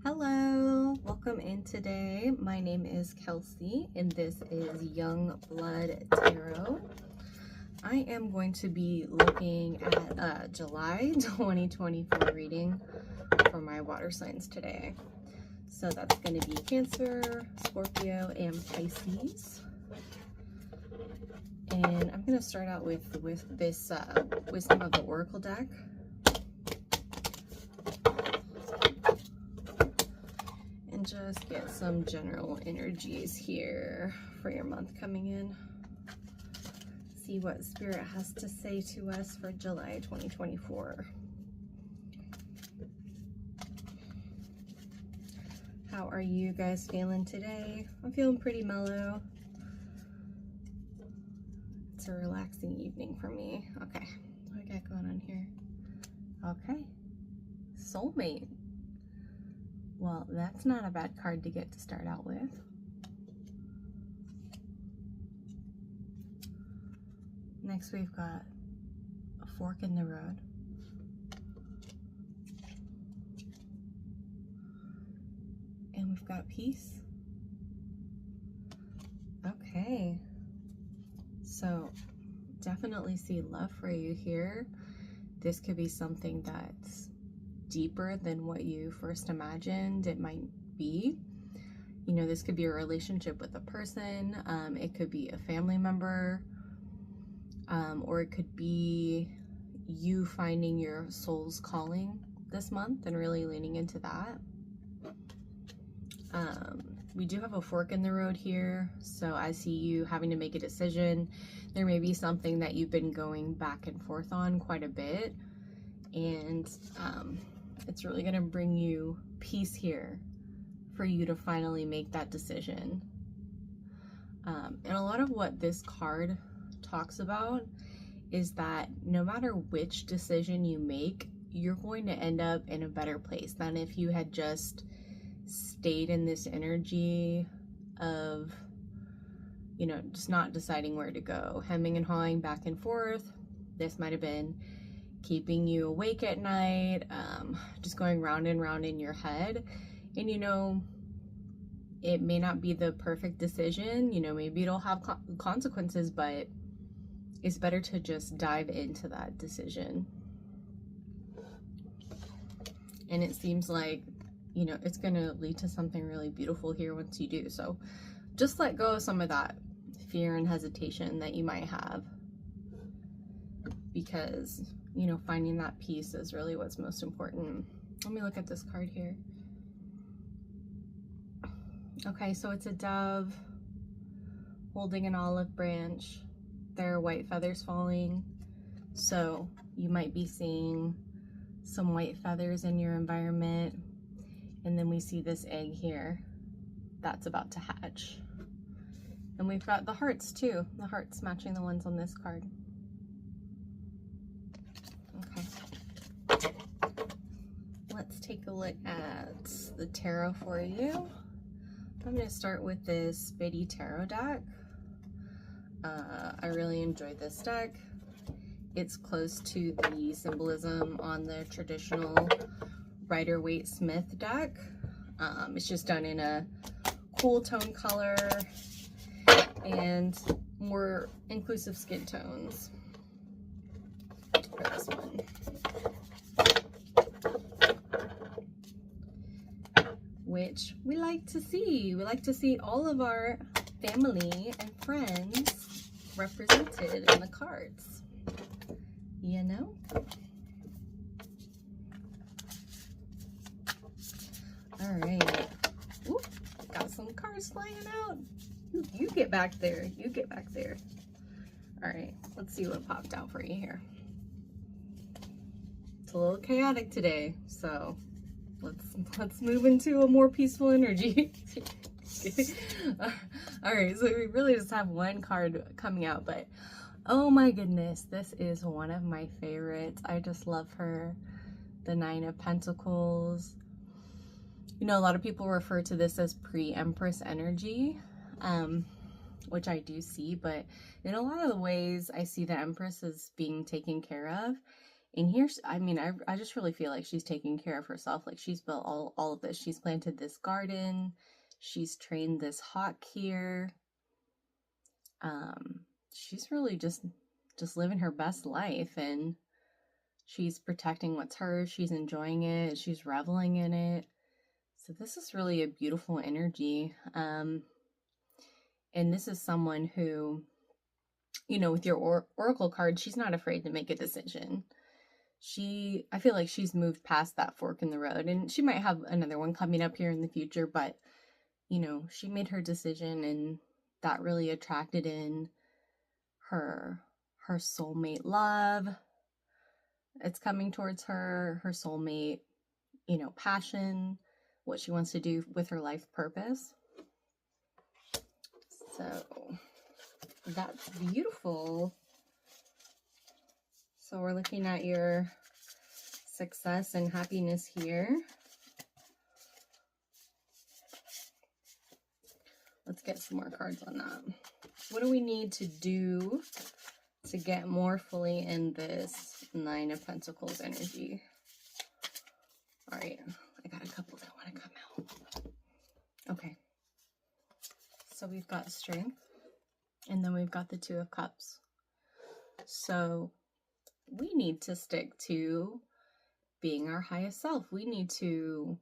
Hello, welcome in today. My name is Kelsey and this is Young Blood Tarot. I am going to be looking at July 2024 reading for my water signs today. So that's going to be Cancer, Scorpio, and Pisces. And I'm going to start out with this Wisdom of the Oracle deck. And just get some general energies here for your month coming in. See what Spirit has to say to us for July 2024. How are you guys feeling today? I'm feeling pretty mellow. It's a relaxing evening for me. Okay, what do I got going on here? Okay, soulmate. Well, that's not a bad card to get to start out with. Next, we've got a fork in the road. And we've got peace. Okay. So, definitely see love for you here. This could be something that's deeper than what you first imagined it might be. You know, this could be a relationship with a person, it could be a family member, or it could be you finding your soul's calling this month and really leaning into that. We do have a fork in the road here, so I see you having to make a decision. There may be something that you've been going back and forth on quite a bit, and it's really going to bring you peace here for you to finally make that decision. And a lot of what this card talks about is that no matter which decision you make, you're going to end up in a better place than if you had just stayed in this energy of, you know, just not deciding where to go, hemming and hawing back and forth. This might have been keeping you awake at night, just going round and round in your head. And, you know, it may not be the perfect decision, you know, maybe it'll have consequences, but it's better to just dive into that decision. And it seems like, you know, it's going to lead to something really beautiful here once you do. So just let go of some of that fear and hesitation that you might have, because, you know, finding that peace is really what's most important. Let me look at this card here. Okay, so it's a dove holding an olive branch. There are white feathers falling. So you might be seeing some white feathers in your environment. And then we see this egg here that's about to hatch. And we've got the hearts too. The hearts matching the ones on this card. Okay. Let's take a look at the tarot for you. I'm going to start with this Giddy tarot deck. I really enjoyed this deck. It's close to the symbolism on the traditional Rider-Waite-Smith deck. It's just done in a cool tone color and more inclusive skin tones for this one. Which we like to see. We like to see all of our family and friends represented in the cards, you know? All right. Ooh, got some cards flying out. You get back there. You get back there. All right, let's see what popped out for you here. It's a little chaotic today, so let's move into a more peaceful energy. All right, so we really just have one card coming out, but oh my goodness, this is one of my favorites. I just love her. The Nine of Pentacles. You know, a lot of people refer to this as pre-Empress energy, which I do see, but in a lot of the ways I see the Empress as being taken care of, And here's, I mean, I just really feel like she's taking care of herself. Like she's built all of this. She's planted this garden. She's trained this hawk here. She's really just living her best life, and she's protecting what's hers. She's enjoying it. She's reveling in it. So this is really a beautiful energy. And this is someone who, you know, with your oracle card, she's not afraid to make a decision. I feel like she's moved past that fork in the road, and she might have another one coming up here in the future, but you know, she made her decision, and that really attracted in her soulmate love. It's coming towards her soulmate, you know, passion, what she wants to do with her life purpose. So that's beautiful. So we're looking at your success and happiness here. Let's get some more cards on that. What do we need to do to get more fully in this Nine of Pentacles energy? All right, I got a couple that want to come out. Okay. So we've got strength, and then we've got the Two of Cups. So we need to stick to being our highest self. We need to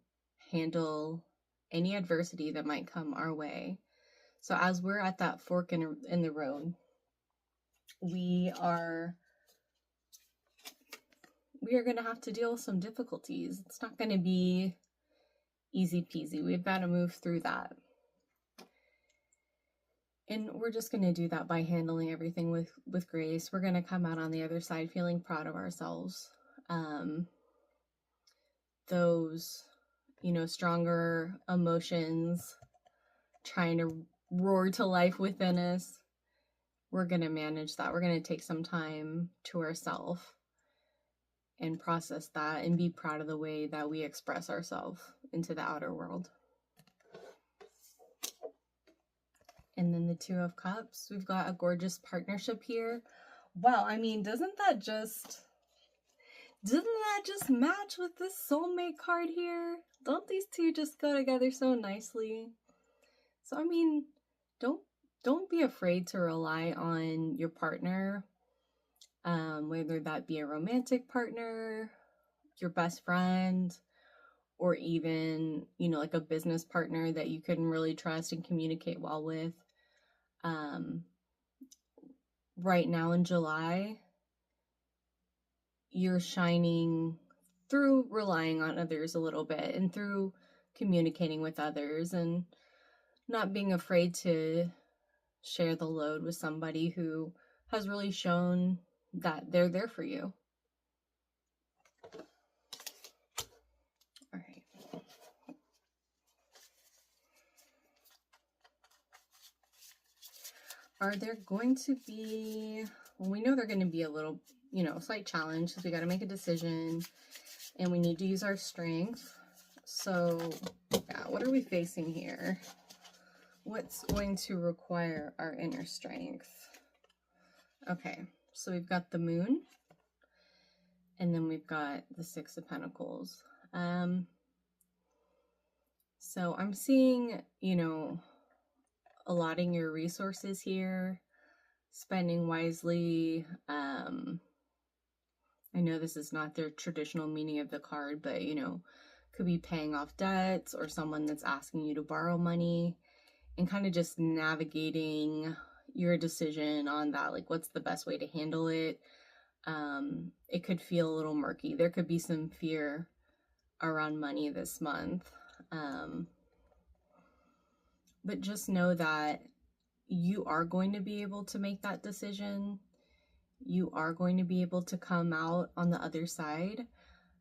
handle any adversity that might come our way. So as we're at that fork in the road, we are going to have to deal with some difficulties. It's not going to be easy peasy. We've got to move through that. And we're just going to do that by handling everything with grace. We're going to come out on the other side feeling proud of ourselves. Those, you know, stronger emotions trying to roar to life within us, we're going to manage that. We're going to take some time to ourselves and process that and be proud of the way that we express ourselves into the outer world. And then the Two of Cups, we've got a gorgeous partnership here. Wow, I mean, doesn't that just match with this soulmate card here? Don't these two just go together so nicely? So, I mean, don't be afraid to rely on your partner, whether that be a romantic partner, your best friend, or even, you know, like a business partner that you can really trust and communicate well with. Right now in July, you're shining through relying on others a little bit and through communicating with others and not being afraid to share the load with somebody who has really shown that they're there for you. All right. Are there going to be, well, we know they're going to be a little, you know, slight challenge because we got to make a decision and we need to use our strength. So, yeah, what are we facing here? What's going to require our inner strength? Okay, so we've got the Moon, and then we've got the Six of Pentacles. So I'm seeing, you know, allotting your resources here, spending wisely. I know this is not the traditional meaning of the card, but, you know, could be paying off debts or someone that's asking you to borrow money and kind of just navigating your decision on that. Like, what's the best way to handle it? It could feel a little murky. There could be some fear around money this month. But just know that you are going to be able to make that decision. You are going to be able to come out on the other side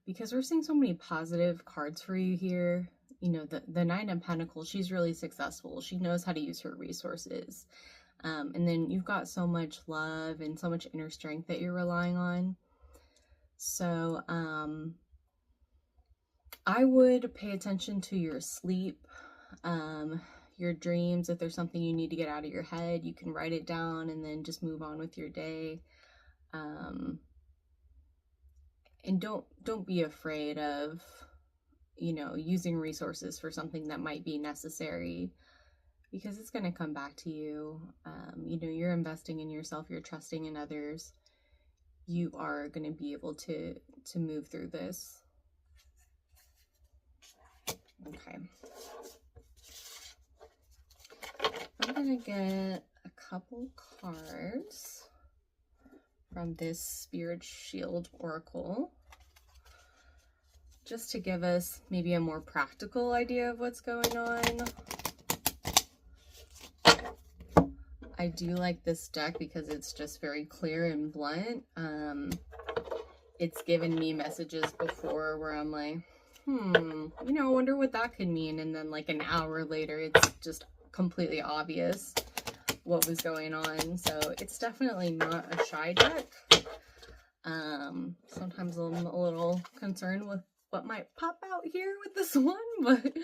because we're seeing so many positive cards for you here. You know, the Nine of Pentacles, she's really successful. She knows how to use her resources. And then you've got so much love and so much inner strength that you're relying on. So I would pay attention to your sleep, your dreams. If there's something you need to get out of your head, you can write it down and then just move on with your day. And don't be afraid of, you know, using resources for something that might be necessary, because it's going to come back to you. You know, you're investing in yourself, you're trusting in others. You are going to be able to move through this. Okay. I'm going to get a couple cards from this Spirit Shield Oracle, just to give us maybe a more practical idea of what's going on. I do like this deck because it's just very clear and blunt. It's given me messages before where I'm like, you know, I wonder what that could mean. And then like an hour later, it's just completely obvious what was going on. So it's definitely not a shy deck. Sometimes I'm a little concerned with what might pop out here with this one, but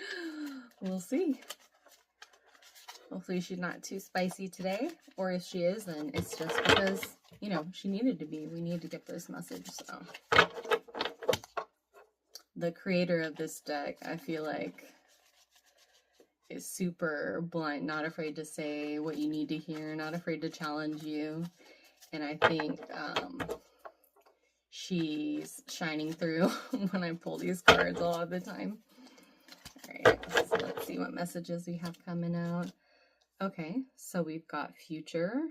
we'll see. Hopefully she's not too spicy today, or if she is, then it's just because, you know, she needed to be. We need to get this message. So the creator of this deck, I feel like, is super blunt, not afraid to say what you need to hear, not afraid to challenge you. And I think she's shining through when I pull these cards a lot of the time. All right, so let's see what messages we have coming out. Okay, so we've got future,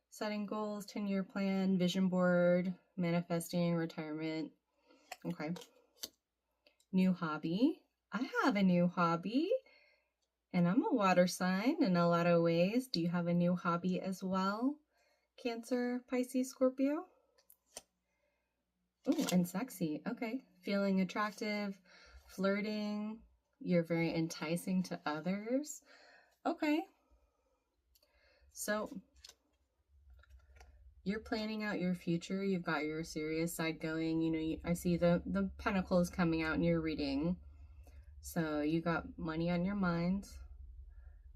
setting goals, 10-year plan, vision board, manifesting, retirement. Okay. New hobby. I have a new hobby, and I'm a water sign in a lot of ways. Do you have a new hobby as well? Cancer, Pisces, Scorpio. Oh, and sexy. Okay. Feeling attractive, flirting. You're very enticing to others. Okay. So you're planning out your future. You've got your serious side going. You know, I see the pentacles coming out in your reading. So you got money on your mind.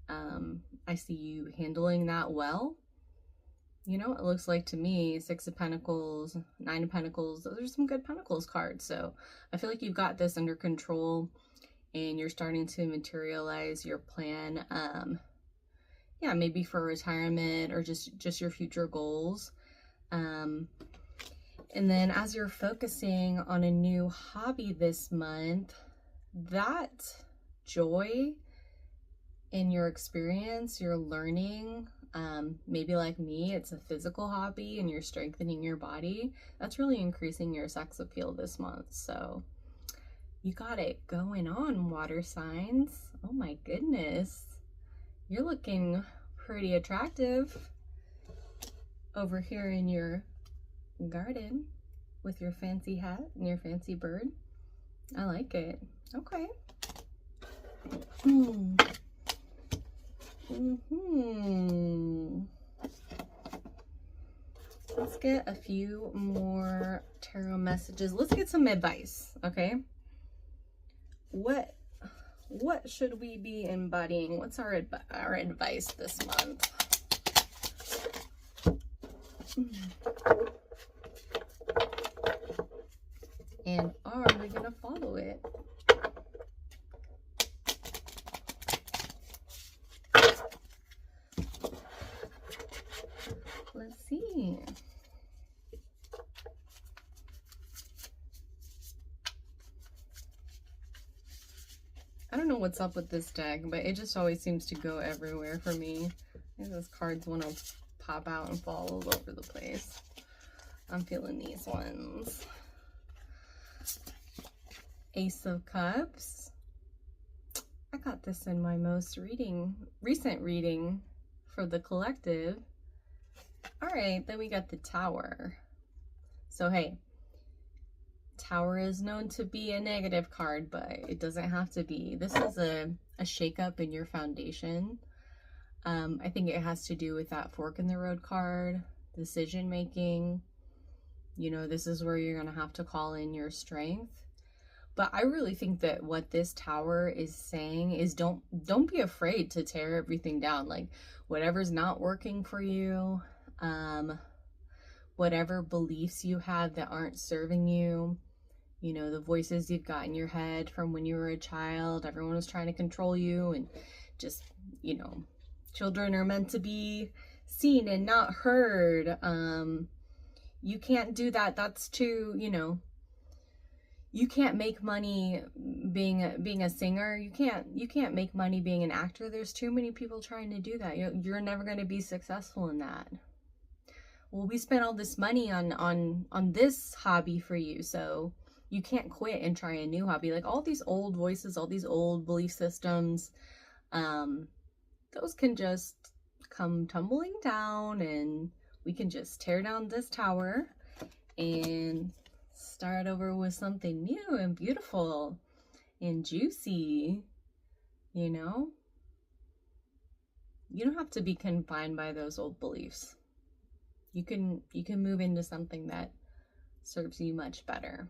I see you handling that well. You know, it looks like to me, 6 of Pentacles, 9 of Pentacles, those are some good Pentacles cards. So I feel like you've got this under control and you're starting to materialize your plan. Yeah, maybe for retirement or just your future goals. And then as you're focusing on a new hobby this month, that joy in your experience, your learning, maybe like me, it's a physical hobby and you're strengthening your body, that's really increasing your sex appeal this month. So you got it going on, water signs. Oh my goodness. You're looking pretty attractive over here in your garden with your fancy hat and your fancy bird. I like it. Okay. Let's get a few more tarot messages. Let's get some advice, okay? What should we be embodying? What's our advice this month? And are we gonna follow it? Let's see. I don't know what's up with this deck, but it just always seems to go everywhere for me. Those cards want to pop out and fall all over the place. I'm feeling these ones. Ace of Cups. I got this in my most recent reading for the collective. All right, then we got the Tower. So hey, Tower is known to be a negative card, but it doesn't have to be. This is a shakeup in your foundation. I think it has to do with that fork in the road card, decision making. You know, this is where you're gonna have to call in your strength. But I really think that what this Tower is saying is don't be afraid to tear everything down. Like whatever's not working for you, whatever beliefs you have that aren't serving you. You know, the voices you've got in your head from when you were a child, everyone was trying to control you, and just, you know, children are meant to be seen and not heard. You can't do that. That's too, you know, you can't make money being a singer. You can't make money being an actor. There's too many people trying to do that. You're never going to be successful in that. Well, we spent all this money on this hobby for you, so you can't quit and try a new hobby. Like all these old voices, all these old belief systems, those can just come tumbling down, and we can just tear down this tower and start over with something new and beautiful and juicy. You know, you don't have to be confined by those old beliefs. You can move into something that serves you much better.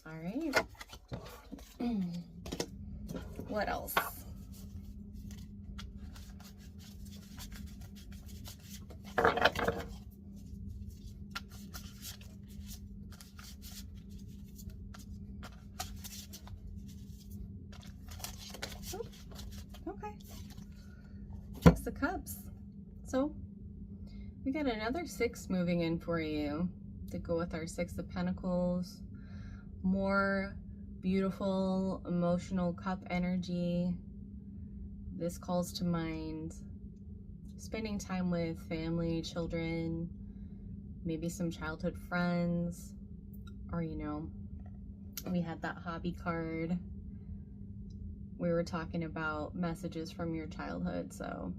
All right. What else? Okay. Six of Cups. So we got another 6 moving in for you to go with our 6 of Pentacles. More beautiful emotional cup energy. This calls to mind spending time with family, children, maybe some childhood friends, or, you know, we had that hobby card. We were talking about messages from your childhood, so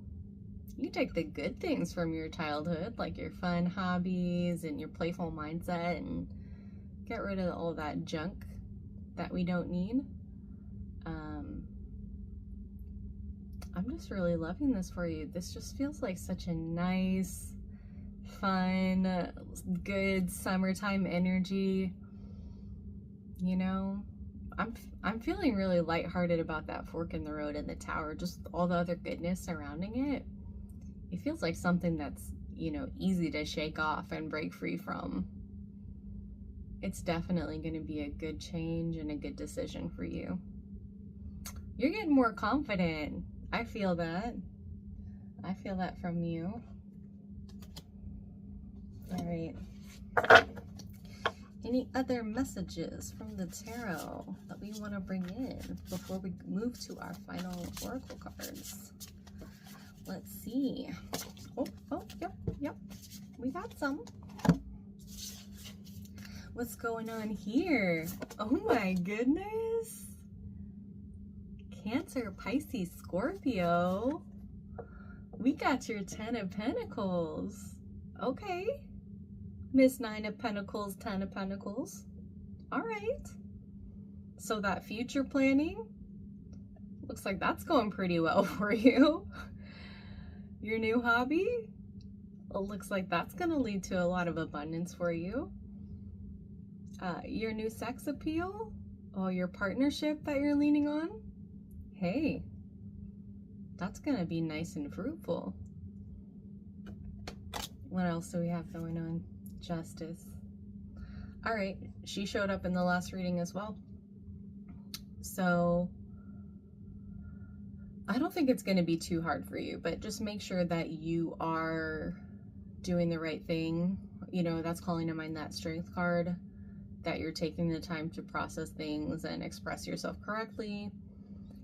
you take the good things from your childhood, like your fun hobbies and your playful mindset, and get rid of all that junk that we don't need. I'm just really loving this for you. This just feels like such a nice, fun, good summertime energy. You know, I'm feeling really lighthearted about that fork in the road and the tower, just all the other goodness surrounding it. It feels like something that's, you know, easy to shake off and break free from. It's definitely going to be a good change and a good decision for you. You're getting more confident. I feel that. I feel that from you. All right. Any other messages from the tarot that we want to bring in before we move to our final oracle cards? Let's see. Oh, yep. We got some. What's going on here? Oh my goodness. Cancer, Pisces, Scorpio. We got your 10 of Pentacles. Okay. Miss 9 of Pentacles, 10 of Pentacles. All right. So that future planning, looks like that's going pretty well for you. Your new hobby, it looks like that's going to lead to a lot of abundance for you. Your new sex appeal, or your partnership that you're leaning on, hey, that's going to be nice and fruitful. What else do we have going on? Justice. All right, she showed up in the last reading as well. So I don't think it's going to be too hard for you, but just make sure that you are doing the right thing. You know, that's calling to mind that Strength card, that you're taking the time to process things and express yourself correctly.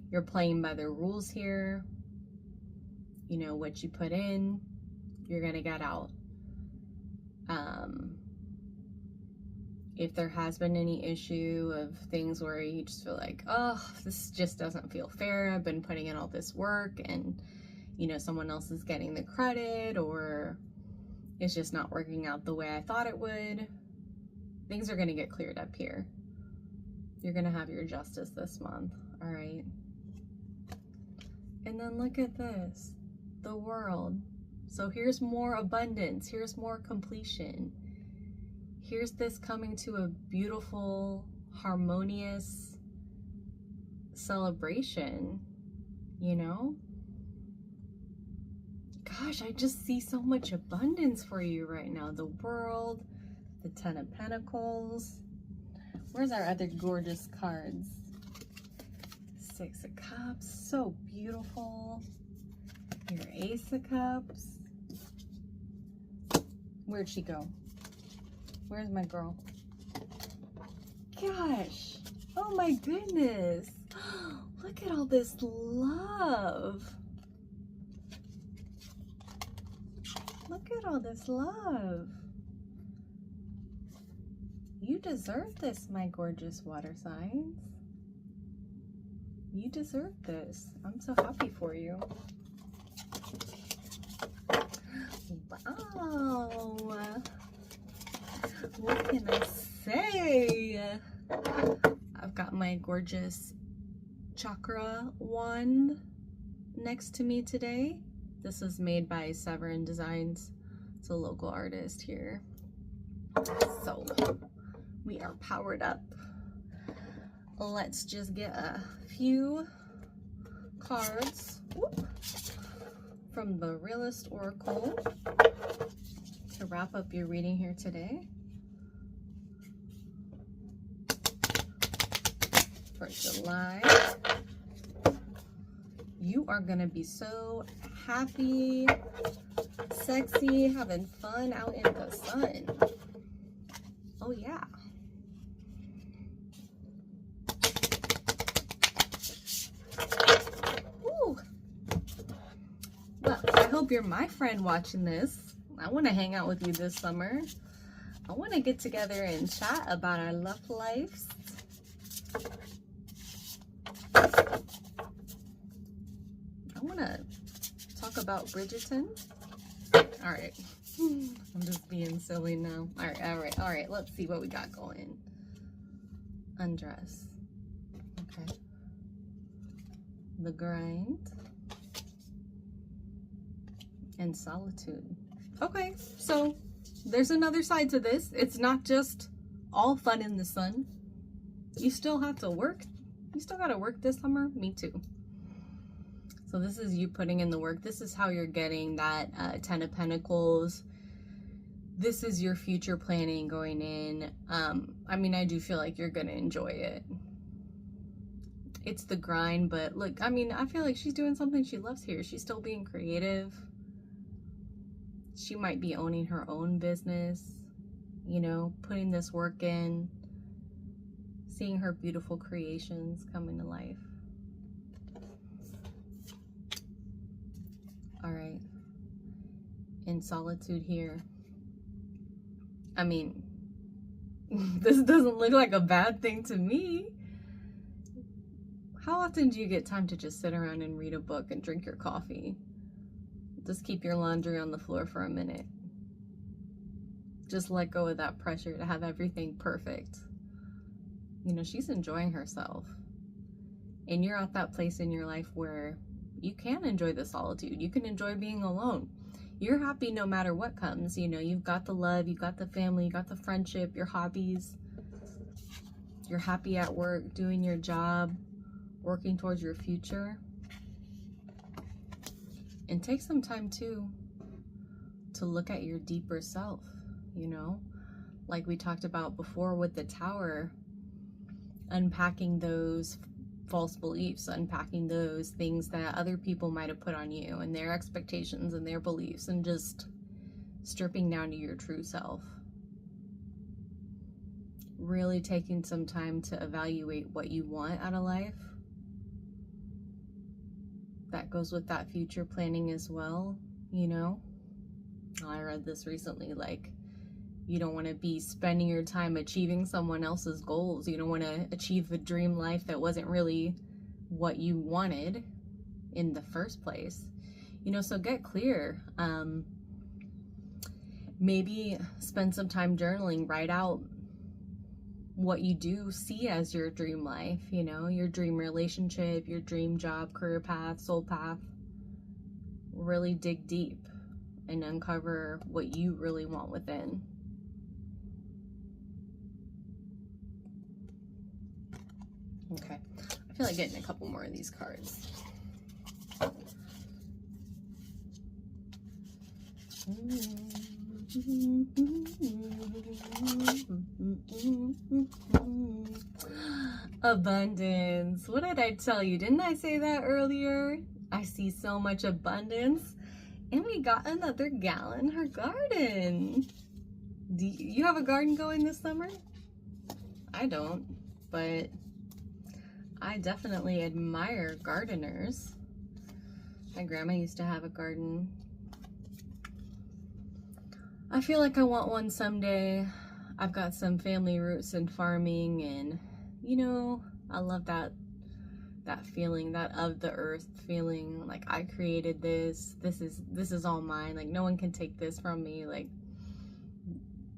You're playing by the rules here. You know, what you put in, you're going to get out. If there has been any issue of things where you just feel like, oh, this just doesn't feel fair, I've been putting in all this work and, you know, someone else is getting the credit, or it's just not working out the way I thought it would, things are going to get cleared up here. You're going to have your justice this month, all right? And then look at this, the World. So here's more abundance, here's more completion. Here's this coming to a beautiful, harmonious celebration, you know? Gosh, I just see so much abundance for you right now. The World, the Ten of Pentacles. Where's our other gorgeous cards? Six of Cups, so beautiful. Your Ace of Cups. Where'd she go? Where's my girl? Gosh, oh my goodness. Look at all this love. Look at all this love. You deserve this, my gorgeous water signs. You deserve this. I'm so happy for you. Wow. What can I say? I've got my gorgeous chakra wand next to me today. This is made by Severin Designs. It's a local artist here. So we are powered up. Let's just get a few cards from the Realest Oracle to wrap up your reading here today. For July. You are gonna be so happy, sexy, having fun out in the sun. Oh yeah. Ooh. Well, I hope you're my friend watching this. I want to hang out with you this summer. I want to get together and chat about our love lives. I want to talk about Bridgerton. All right. I'm just being silly now. All right. Let's see what we got going. Undress. Okay. The Grind. And Solitude. Okay, so there's another side to this. It's not just all fun in the sun. You still have to work. You still got to work this summer. Me too. So this is you putting in the work. This is how you're getting that Ten of Pentacles. This is your future planning going in. I mean, I do feel like you're going to enjoy it. It's the grind, but look, I mean, I feel like she's doing something she loves here. She's still being creative. She might be owning her own business, you know, putting this work in, seeing her beautiful creations come into life. All right. In Solitude here. I mean, this doesn't look like a bad thing to me. How often do you get time to just sit around and read a book and drink your coffee? Just keep your laundry on the floor for a minute. Just let go of that pressure to have everything perfect. You know, she's enjoying herself. And you're at that place in your life where you can enjoy the solitude. You can enjoy being alone. You're happy no matter what comes. You know, you've got the love, you've got the family, you got the friendship, your hobbies. You're happy at work, doing your job, working towards your future. And take some time too to look at your deeper self, you know, like we talked about before with the Tower, unpacking those false beliefs, unpacking those things that other people might have put on you and their expectations and their beliefs, and just stripping down to your true self. Really taking some time to evaluate what you want out of life. That goes with that future planning as well, you know. I read this recently, like, you don't want to be spending your time achieving someone else's goals. You don't want to achieve a dream life that wasn't really what you wanted in the first place. You know, so get clear. Maybe spend some time journaling, write out what you do see as your dream life, you know, your dream relationship, your dream job, career path, soul path. Really dig deep and uncover what you really want within. Okay, I feel like getting a couple more of these cards. Abundance. What did I tell you? Didn't I say that earlier? I see so much abundance. And we got another gal in her garden. Do you have a garden going this summer? I don't, but I definitely admire gardeners. My grandma used to have a garden. I feel like I want one someday. I've got some family roots in farming, and you know, I love that feeling, that of the earth feeling, like I created this. This is all mine. Like no one can take this from me. Like,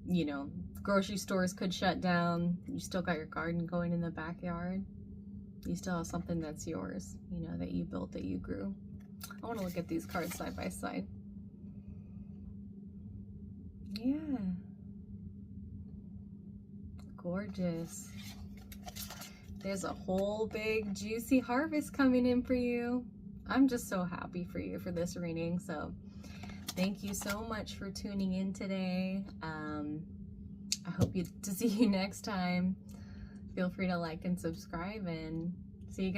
you know, grocery stores could shut down. You still got your garden going in the backyard. You still have something that's yours, you know, that you built, that you grew. I want to look at these cards side by side. Yeah. Gorgeous. There's a whole big juicy harvest coming in for you. I'm just so happy for you for this reading. So thank you so much for tuning in today. I hope to see you next time. Feel free to like and subscribe, and see you guys.